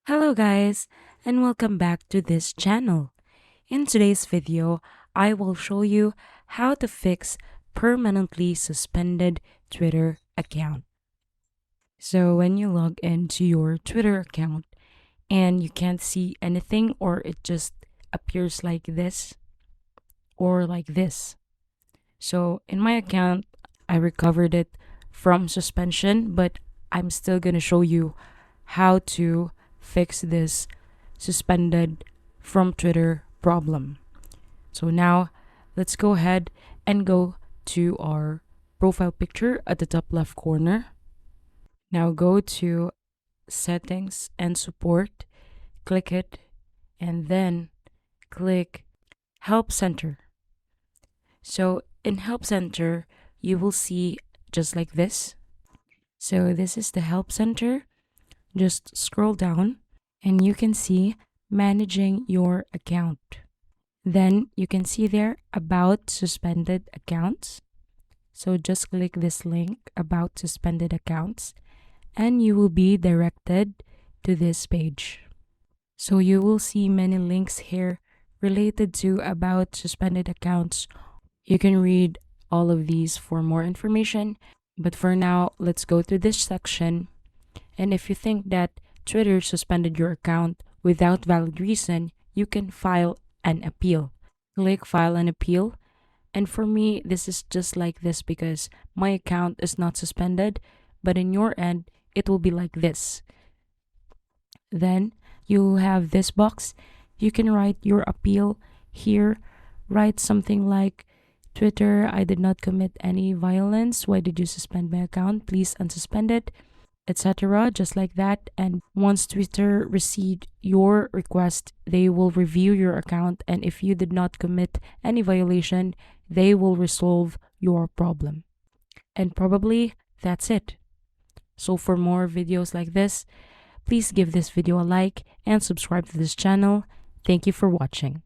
Hello guys, and welcome back to this channel. In today's video, I will show you how to fix permanently suspended Twitter account. So when you log into your Twitter account and you can't see anything, or it just appears like this or like this. So in my account, I recovered it from suspension, but I'm still going to show you how to fix this suspended from Twitter problem. So now let's go ahead and go to our profile picture at the top left corner. Now go to settings and support, click it, and then click help center. So in help center, you will see just like this. So this is the help center. Just scroll down and you can see managing your account. Then you can see there about suspended accounts. So just click this link about suspended accounts and you will be directed to this page. So you will see many links here related to about suspended accounts. You can read all of these for more information, but for now, let's go to this section. And if you think that Twitter suspended your account without valid reason, you can file an appeal. Click file an appeal. And for me, this is just like this because my account is not suspended, but in your end, it will be like this. Then you'll have this box. You can write your appeal here. Write something like, Twitter, I did not commit any violence. Why did you suspend my account? Please unsuspend it, etc. Just like that. And once Twitter received your request, they will review your account. And if you did not commit any violation, they will resolve your problem. And probably that's it. So for more videos like this, please give this video a like and subscribe to this channel. Thank you for watching.